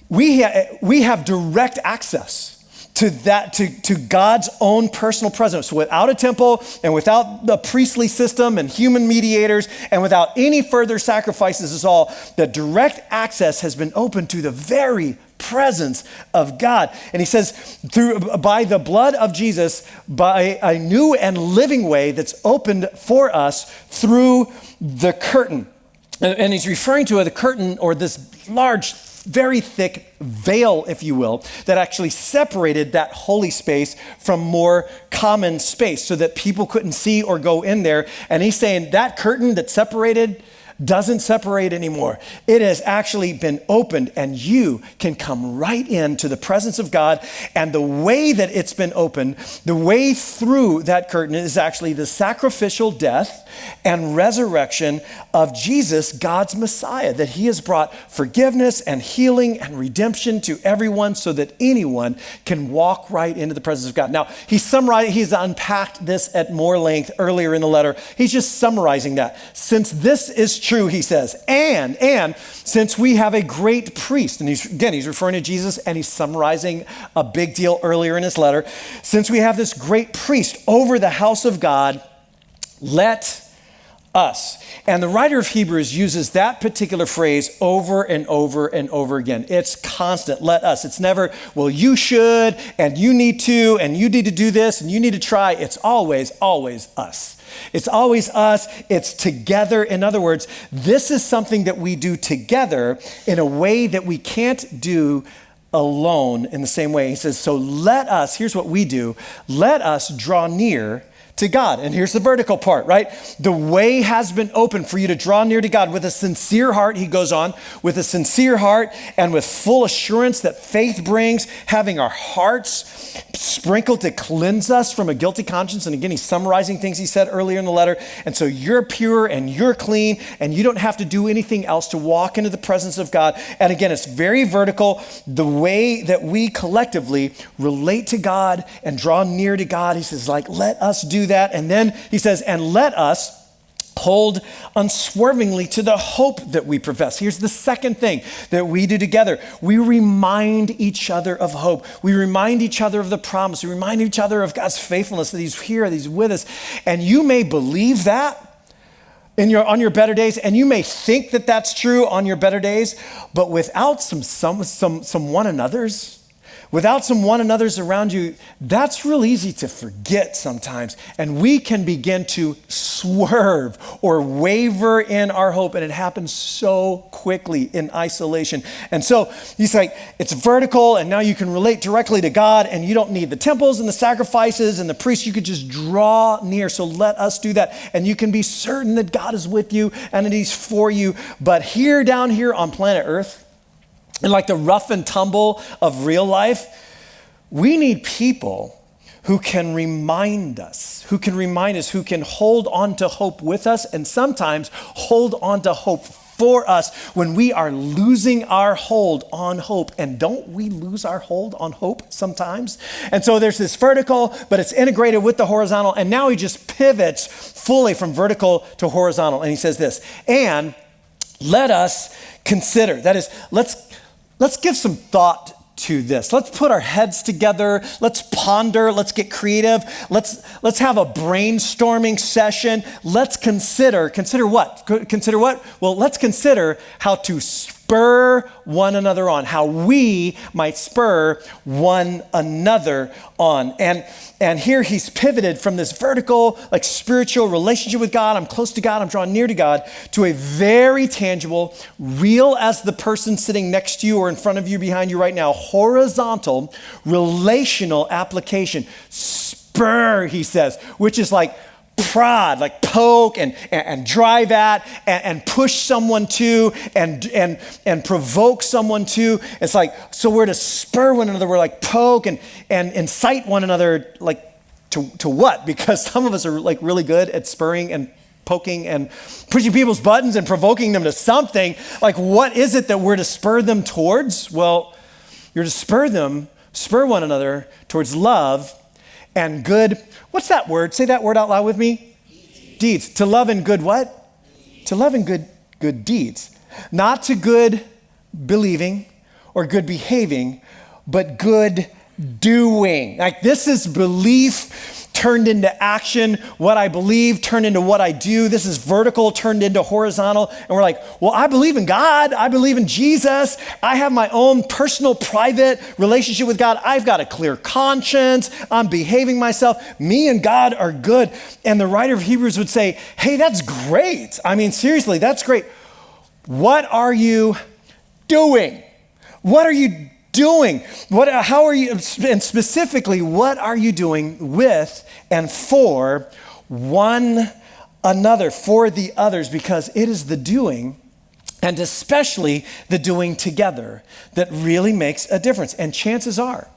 [SPEAKER 6] we have direct access to that, to God's own personal presence, without a temple and without the priestly system and human mediators and without any further sacrifices at all. The direct access has been opened to the very presence of God. And he says, by the blood of Jesus, by a new and living way that's opened for us through the curtain. And he's referring to the curtain, or this large very thick veil, if you will, that actually separated that holy space from more common space so that people couldn't see or go in there. And he's saying that curtain that separated doesn't separate anymore. It has actually been opened, and you can come right into the presence of God. And the way that it's been opened, the way through that curtain is actually the sacrificial death and resurrection of Jesus, God's Messiah, that he has brought forgiveness and healing and redemption to everyone so that anyone can walk right into the presence of God. Now, he's unpacked this at more length earlier in the letter. He's just summarizing that. Since this is true, he says, and since we have a great priest, and he's referring to Jesus, and he's summarizing a big deal earlier in his letter. Since we have this great priest over the house of God, let us. And the writer of Hebrews uses that particular phrase over and over and over again. It's constant, let us. It's never, well, you should, and you need to, and you need to do this, and you need to try. It's always, always us. It's always us. It's together. In other words, this is something that we do together in a way that we can't do alone in the same way. He says, so let us, here's what we do, let us draw near to God. And here's the vertical part, right? The way has been open for you to draw near to God with a sincere heart, he goes on, with a sincere heart and with full assurance that faith brings, having our hearts sprinkled to cleanse us from a guilty conscience. And again, he's summarizing things he said earlier in the letter. And so you're pure and you're clean and you don't have to do anything else to walk into the presence of God. And again, it's very vertical. The way that we collectively relate to God and draw near to God, he says, like, let us do that. And then he says, and let us hold unswervingly to the hope that we profess. Here's the second thing that we do together. We remind each other of hope. We remind each other of the promise. We remind each other of God's faithfulness, that he's here, that he's with us. And you may believe that on your better days, and you may think that that's true on your better days, but without some one another's, without some one another's around you, that's real easy to forget sometimes. And we can begin to swerve or waver in our hope. And it happens so quickly in isolation. And so he's like, it's vertical, and now you can relate directly to God, and you don't need the temples and the sacrifices and the priests. You could just draw near. So let us do that. And you can be certain that God is with you and that he's for you. But down here on planet Earth, and like the rough and tumble of real life, we need people who can remind us, who can hold on to hope with us, and sometimes hold on to hope for us when we are losing our hold on hope. And don't we lose our hold on hope sometimes? And so there's this vertical, but it's integrated with the horizontal. And now he just pivots fully from vertical to horizontal. And he says this, and let us consider, that is, let's give some thought to this. Let's put our heads together. Let's ponder. Let's get creative. Let's have a brainstorming session. Let's consider what? Consider what? Well, let's consider how to spur one another on, how we might spur one another on. And here he's pivoted from this vertical, like spiritual relationship with God. I'm close to God. I'm drawing near to God, to a very tangible, real as the person sitting next to you or in front of you, behind you right now, horizontal, relational application. Spur, he says, which is like prod, like poke and drive at and push someone to and provoke someone to. It's like, so we're to spur one another. We're like poke and incite one another, like to what? Because some of us are like really good at spurring and poking and pushing people's buttons and provoking them to something. Like, what is it that we're to spur them towards? Well, you're to spur one another towards love and good. What's that word? Say that word out loud with me. Deeds. To love and good what? To love and good deeds. Not to good believing or good behaving, but good doing. Like, this is belief turned into action. What I believe turned into what I do. This is vertical turned into horizontal. And we're like, well, I believe in God. I believe in Jesus. I have my own personal, private relationship with God. I've got a clear conscience. I'm behaving myself. Me and God are good. And the writer of Hebrews would say, hey, that's great. I mean, seriously, that's great. What are you doing? What are you doing? How are you, and specifically, what are you doing with and for one another, for the others? Because it is the doing, and especially the doing together, that really makes a difference. And chances are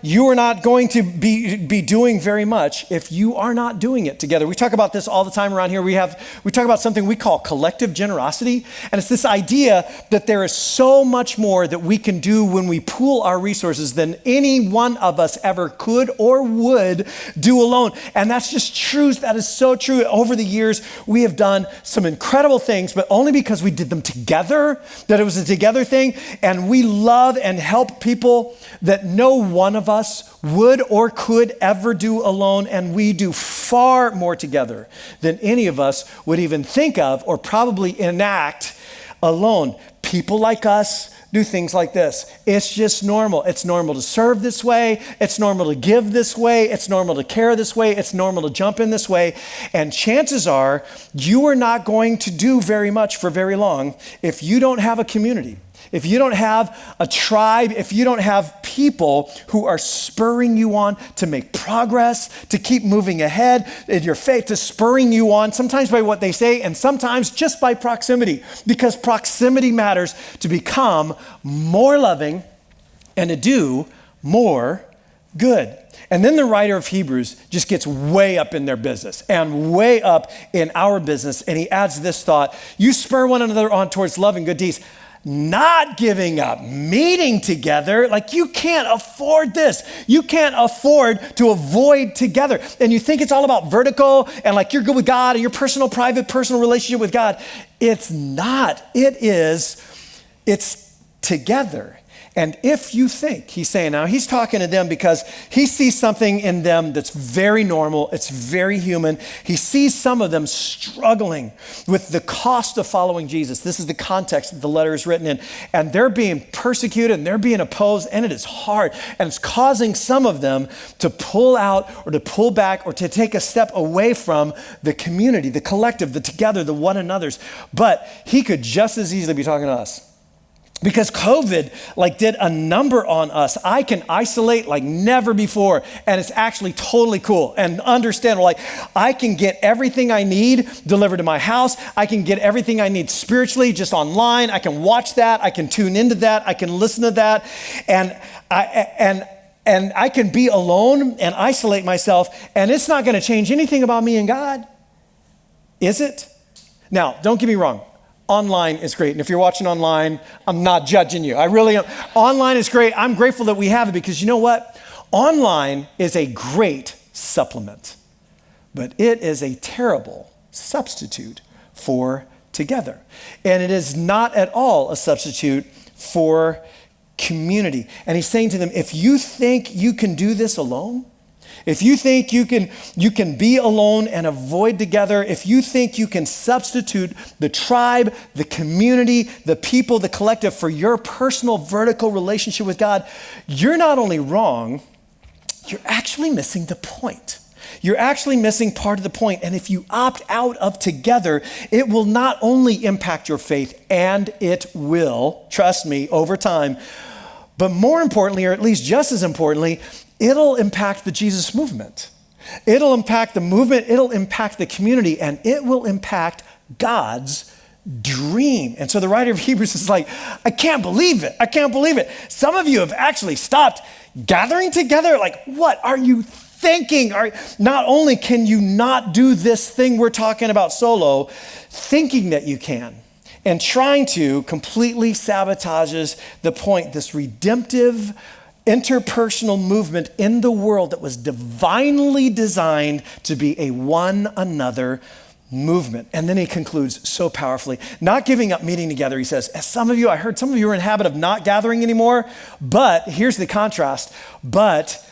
[SPEAKER 6] you are not going to be doing very much if you are not doing it together. We talk about this all the time around here. We talk about something we call collective generosity. And it's this idea that there is so much more that we can do when we pool our resources than any one of us ever could or would do alone. And that's just true. That is so true. Over the years, we have done some incredible things, but only because we did them together, that it was a together thing. And we love and help people that no one of us would or could ever do alone, and we do far more together than any of us would even think of or probably enact alone. People like us do things like this. It's just normal. It's normal to serve this way. It's normal to give this way. It's normal to care this way. It's normal to jump in this way. And chances are you are not going to do very much for very long if you don't have a community. If you don't have a tribe, if you don't have people who are spurring you on to make progress, to keep moving ahead in your faith, to spurring you on, sometimes by what they say, and sometimes just by proximity, because proximity matters to become more loving and to do more good. And then the writer of Hebrews just gets way up in their business and way up in our business, and he adds this thought: you spur one another on towards love and good deeds, not giving up, meeting together. Like, you can't afford this. You can't afford to avoid together. And you think it's all about vertical and like you're good with God and your personal, private, personal relationship with God. It's not. It's together. And if you think, he's saying, now he's talking to them because he sees something in them that's very normal, it's very human. He sees some of them struggling with the cost of following Jesus. This is the context that the letter is written in. And they're being persecuted and they're being opposed, and it is hard. And it's causing some of them to pull out or to pull back or to take a step away from the community, the collective, the together, the one another's. But he could just as easily be talking to us. Because COVID did a number on us. I can isolate like never before, and it's actually totally cool and understandable. I can get everything I need delivered to my house. I can get everything I need spiritually just online. I can watch that. I can tune into that. I can listen to that, and I can be alone and isolate myself, and it's not going to change anything about me and God, is it? Now, don't get me wrong. Online is great. And if you're watching online, I'm not judging you. I really am. Online is great. I'm grateful that we have it, because you know what? Online is a great supplement, but it is a terrible substitute for together. And it is not at all a substitute for community. And he's saying to them, if you think you can do this alone, if you think you can be alone and avoid together, if you think you can substitute the tribe, the community, the people, the collective for your personal vertical relationship with God, you're not only wrong, you're actually missing the point. You're actually missing part of the point. And if you opt out of together, it will not only impact your faith, and it will, trust me, over time, but more importantly, or at least just as importantly, it'll impact the Jesus movement. It'll impact the movement, it'll impact the community, and it will impact God's dream. And so the writer of Hebrews is like, I can't believe it. I can't believe it. Some of you have actually stopped gathering together. Like, what are you thinking? Not only can you not do this thing we're talking about solo, thinking that you can, and trying to completely sabotages the point, this redemptive interpersonal movement in the world that was divinely designed to be a one another movement. And then he concludes so powerfully, not giving up meeting together. He says, I heard some of you are in the habit of not gathering anymore, but here's the contrast, but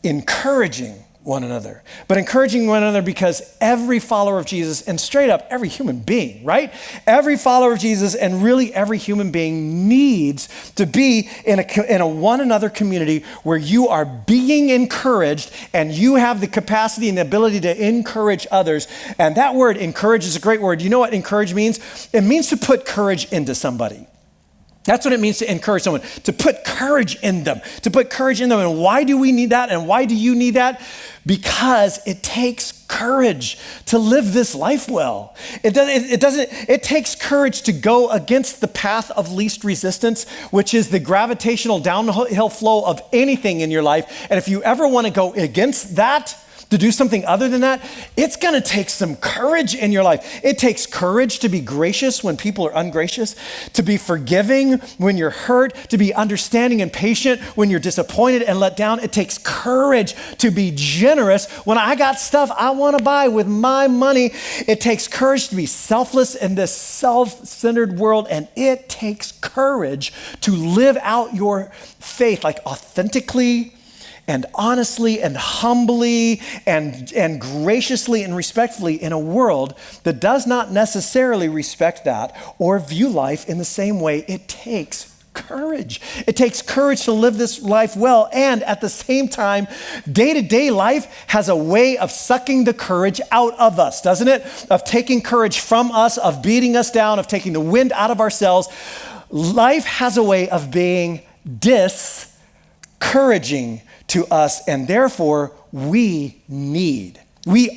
[SPEAKER 6] encouraging one another. But encouraging one another because every follower of Jesus, and straight up every human being, right? Every follower of Jesus and really every human being needs to be in a one another community where you are being encouraged and you have the capacity and the ability to encourage others. And that word encourage is a great word. You know what encourage means? It means to put courage into somebody. That's what it means to encourage someone, to put courage in them, to put courage in them. And why do we need that? And why do you need that? Because it takes courage to live this life well. It takes courage to go against the path of least resistance, which is the gravitational downhill flow of anything in your life. And if you ever want to go against that, to do something other than that, it's gonna take some courage in your life. It takes courage to be gracious when people are ungracious, to be forgiving when you're hurt, to be understanding and patient when you're disappointed and let down. It takes courage to be generous when I got stuff I wanna buy with my money. It takes courage to be selfless in this self-centered world, and it takes courage to live out your faith like authentically and honestly and humbly and graciously and respectfully in a world that does not necessarily respect that or view life in the same way. It takes courage. It takes courage to live this life well, and at the same time, day-to-day life has a way of sucking the courage out of us, doesn't it? Of taking courage from us, of beating us down, of taking the wind out of ourselves. Life has a way of being discouraging to us, and therefore we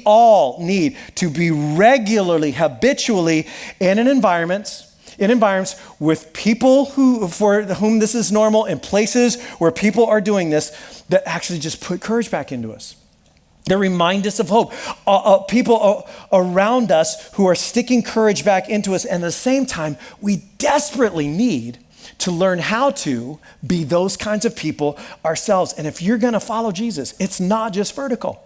[SPEAKER 6] all need to be regularly, habitually in environments with people for whom this is normal, in places where people are doing this, that actually just put courage back into us. They remind us of hope. People around us who are sticking courage back into us, and at the same time, we desperately need to learn how to be those kinds of people ourselves. And if you're gonna follow Jesus, it's not just vertical.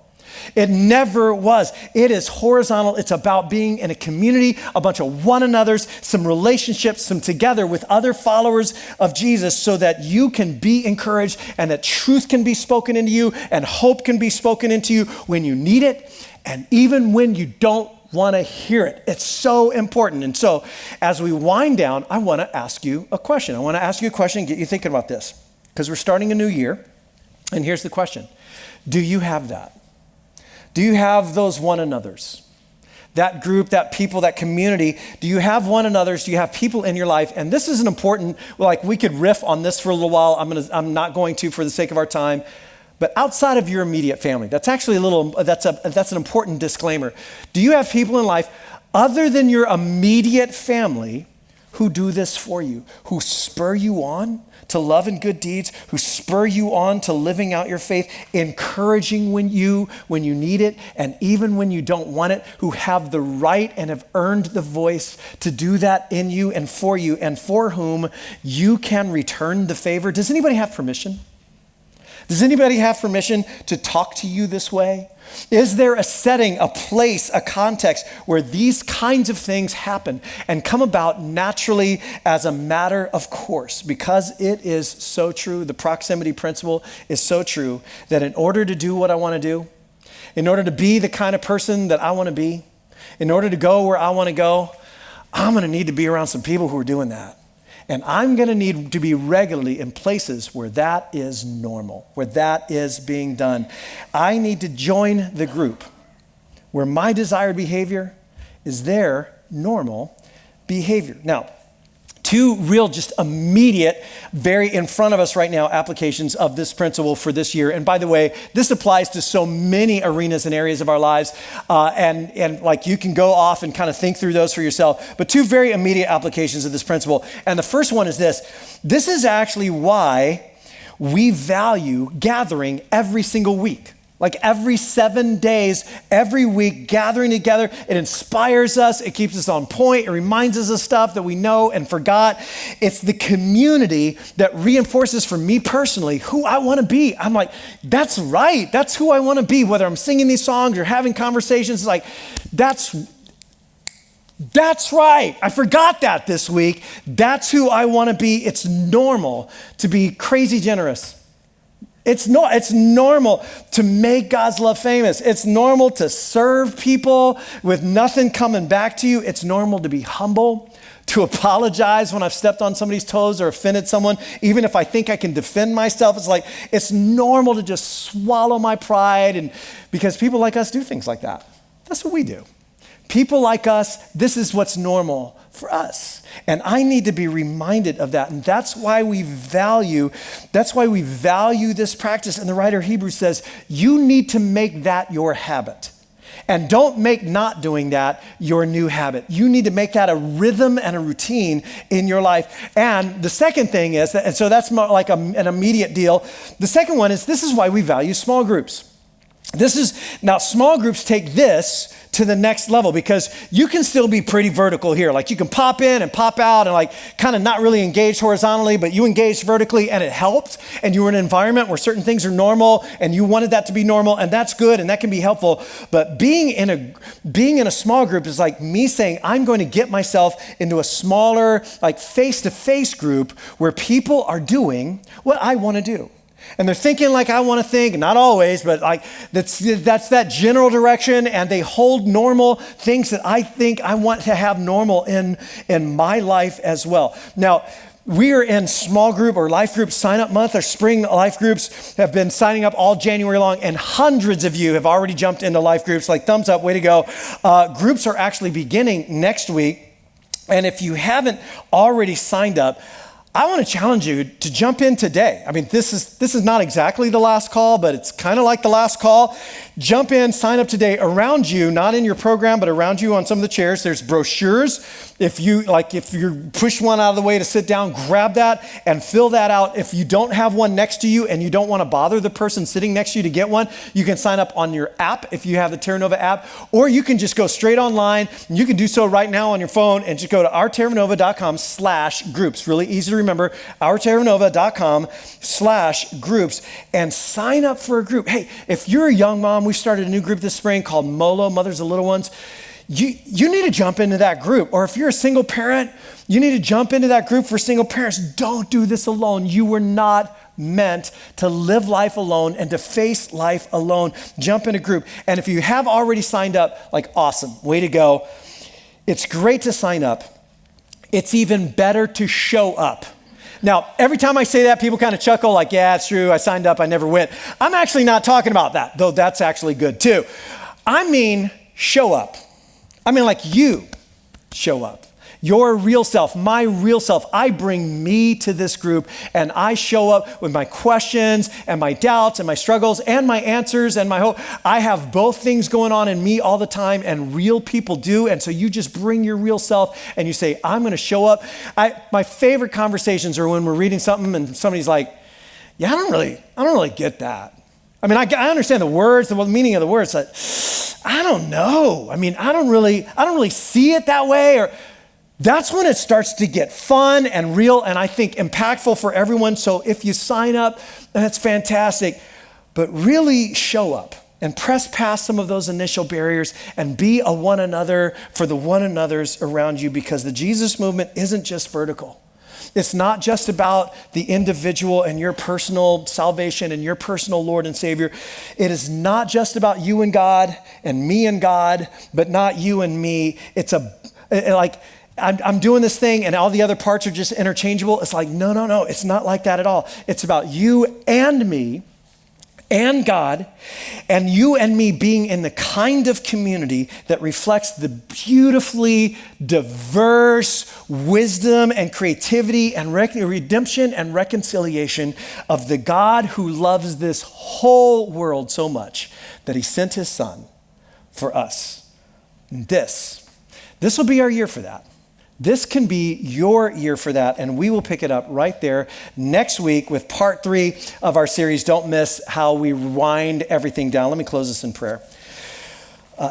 [SPEAKER 6] It never was. It is horizontal. It's about being in a community, a bunch of one another's, some relationships, some together with other followers of Jesus, so that you can be encouraged and that truth can be spoken into you and hope can be spoken into you when you need it, and even when you don't want to hear it. It's so important. And so as we wind down, I want to ask you a question. I want to ask you a question and get you thinking about this, because we're starting a new year. And here's the question. Do you have that? Do you have those one another's? That group, that people, that community, do you have one another's? Do you have people in your life? And this is an important, we could riff on this for a little while. I'm not going to for the sake of our time. But outside of your immediate family, that's actually that's an important disclaimer. Do you have people in life other than your immediate family who do this for you, who spur you on to love and good deeds, who spur you on to living out your faith, encouraging when you need it, and even when you don't want it, who have the right and have earned the voice to do that in you and for whom you can return the favor? Does anybody have permission? Does anybody have permission to talk to you this way? Is there a setting, a place, a context where these kinds of things happen and come about naturally as a matter of course? Because it is so true, the proximity principle is so true, that in order to do what I want to do, in order to be the kind of person that I want to be, in order to go where I want to go, I'm going to need to be around some people who are doing that. And I'm going to need to be regularly in places where that is normal, where that is being done. I need to join the group where my desired behavior is their normal behavior. Now, two real, just immediate, very in front of us right now applications of this principle for this year. And by the way, this applies to so many arenas and areas of our lives. And you can go off and kind of think through those for yourself. But two very immediate applications of this principle. And the first one is this. This is actually why we value gathering every single week. Like every 7 days, every week, gathering together, it inspires us, it keeps us on point, it reminds us of stuff that we know and forgot. It's the community that reinforces for me personally who I want to be. I'm like, that's right, that's who I want to be. Whether I'm singing these songs or having conversations, it's like, that's right. I forgot that this week. That's who I want to be. It's normal to be crazy generous. It's normal to make God's love famous. It's normal to serve people with nothing coming back to you. It's normal to be humble, to apologize when I've stepped on somebody's toes or offended someone, even if I think I can defend myself. It's normal to just swallow my pride, and because people like us do things like that. That's what we do. People like us, this is what's normal for us. And I need to be reminded of that. And that's why we value this practice. And the writer of Hebrews says, you need to make that your habit. And don't make not doing that your new habit. You need to make that a rhythm and a routine in your life. And the second thing is, and so that's more like an immediate deal. The second one is, this is why we value small groups. Now small groups take this to the next level because you can still be pretty vertical here. Like you can pop in and pop out and like kind of not really engage horizontally, but you engage vertically and it helped. And you were in an environment where certain things are normal and you wanted that to be normal, and that's good and that can be helpful. But being in a small group is like me saying, I'm going to get myself into a smaller, like face-to-face group where people are doing what I want to do. And they're thinking like I want to think, not always, but like that's that general direction, and they hold normal things that I think I want to have normal in my life as well. Now, we are in small group or life group sign up month. Our spring life groups have been signing up all January long, and hundreds of you have already jumped into life groups. Like thumbs up, way to go. Groups are actually beginning next week. And if you haven't already signed up, I want to challenge you to jump in today. I mean, this is not exactly the last call, but it's kind of like the last call. Jump in, sign up today. Around you, not in your program, but around you on some of the chairs, there's brochures. If you push one out of the way to sit down, grab that and fill that out. If you don't have one next to you and you don't want to bother the person sitting next to you to get one, you can sign up on your app if you have the TerraNova app, or you can just go straight online. You can do so right now on your phone and just go to ourterranova.com/groups. Really easy to remember, ourterranova.com/groups, and sign up for a group. Hey, if you're a young mom, we started a new group this spring called MOLO, Mothers of Little Ones. You need to jump into that group. Or if you're a single parent, you need to jump into that group for single parents. Don't do this alone. You were not meant to live life alone and to face life alone. Jump in a group. And if you have already signed up, like awesome, way to go. It's great to sign up. It's even better to show up. Now, every time I say that, people kind of chuckle like, yeah, it's true. I signed up. I never went. I'm actually not talking about that, though that's actually good too. I mean, show up. I mean, like you show up. Your real self, my real self. I bring me to this group and I show up with my questions and my doubts and my struggles and my answers and my hope. I have both things going on in me all the time, and real people do. And so you just bring your real self and you say, I'm going to show up. My favorite conversations are when we're reading something and somebody's like, yeah, I don't really get that. I mean, I understand the words, the meaning of the words, but I don't know. I mean, I don't really see it that way. Or that's when it starts to get fun and real and I think impactful for everyone. So if you sign up, that's fantastic. But really show up and press past some of those initial barriers and be a one another for the one anothers around you, because the Jesus movement isn't just vertical. It's not just about the individual and your personal salvation and your personal Lord and Savior. It is not just about you and God and me and God, but not you and me. It's I'm doing this thing and all the other parts are just interchangeable. It's like, no. It's not like that at all. It's about you and me and God, and you and me being in the kind of community that reflects the beautifully diverse wisdom and creativity and redemption and reconciliation of the God who loves this whole world so much that he sent his son for us. This will be our year for that. This can be your year for that, and we will pick it up right there next week with part 3 of our series. Don't miss how we wind everything down. Let me close this in prayer.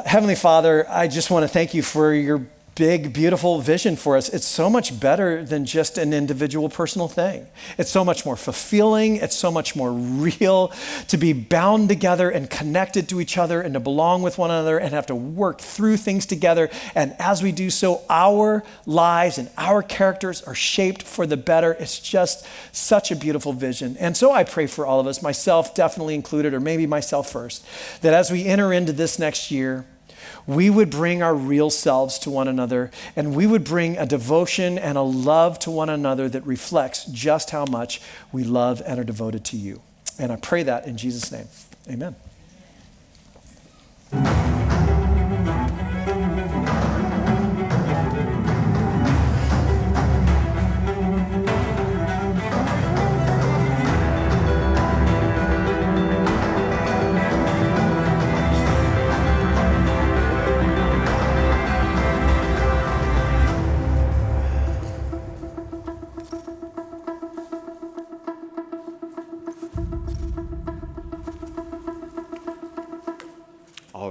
[SPEAKER 6] Heavenly Father, I just want to thank you for your big, beautiful vision for us. It's so much better than just an individual personal thing. It's so much more fulfilling. It's so much more real to be bound together and connected to each other and to belong with one another and have to work through things together. And as we do so, our lives and our characters are shaped for the better. It's just such a beautiful vision. And so I pray for all of us, myself definitely included, or maybe myself first, that as we enter into this next year, we would bring our real selves to one another, and we would bring a devotion and a love to one another that reflects just how much we love and are devoted to you. And I pray that in Jesus' name. Amen.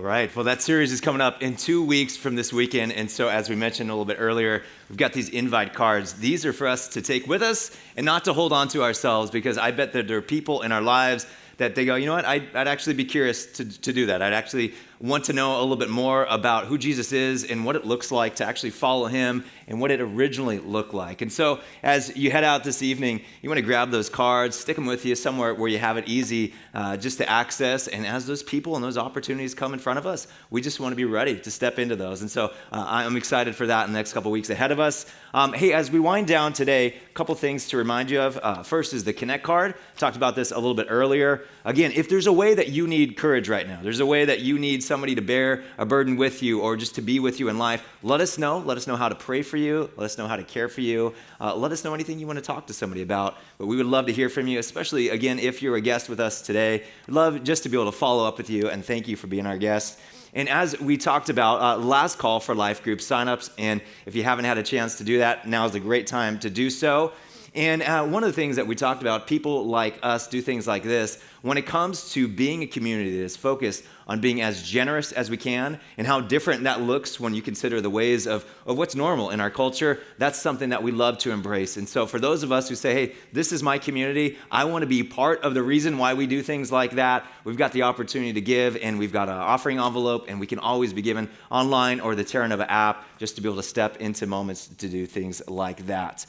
[SPEAKER 2] All right. Well, that series is coming up in 2 weeks from this weekend. And so, as we mentioned a little bit earlier, we've got these invite cards. These are for us to take with us and not to hold on to ourselves, because I bet that there are people in our lives that they go, you know what, I'd actually be curious to do that. I'd actually want to know a little bit more about who Jesus is and what it looks like to actually follow him and what it originally looked like. And so as you head out this evening, you want to grab those cards, stick them with you somewhere where you have it easy just to access. And as those people and those opportunities come in front of us, we just want to be ready to step into those. And so I'm excited for that in the next couple weeks ahead of us. Hey, as we wind down today, a couple things to remind you of. First is the Connect card. Talked about this a little bit earlier. Again, if there's a way that you need courage right now, there's a way that you need somebody to bear a burden with you or just to be with you in life, let us know. Let us know how to pray for you. Let us know how to care for you. Let us know anything you want to talk to somebody about. But we would love to hear from you, especially, again, if you're a guest with us today. We'd love just to be able to follow up with you and thank you for being our guest. And as we talked about, last call for life group signups, and if you haven't had a chance to do that, now is a great time to do so. And one of the things that we talked about, people like us do things like this when it comes to being a community that is focused on being as generous as we can, and how different that looks when you consider the ways of what's normal in our culture. That's something that we love to embrace. And so for those of us who say, hey, this is my community, I want to be part of the reason why we do things like that, we've got the opportunity to give, and we've got an offering envelope, and we can always be given online or the Terra Nova app just to be able to step into moments to do things like that.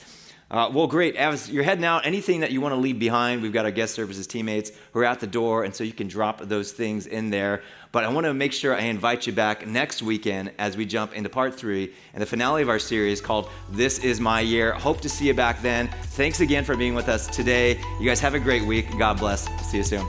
[SPEAKER 2] Well, great. As you're heading out, anything that you want to leave behind, we've got our guest services teammates who are at the door, and so you can drop those things in there. But I want to make sure I invite you back next weekend as we jump into part 3 and the finale of our series called This Is My Year. Hope to see you back then. Thanks again for being with us today. You guys have a great week. God bless. See you soon.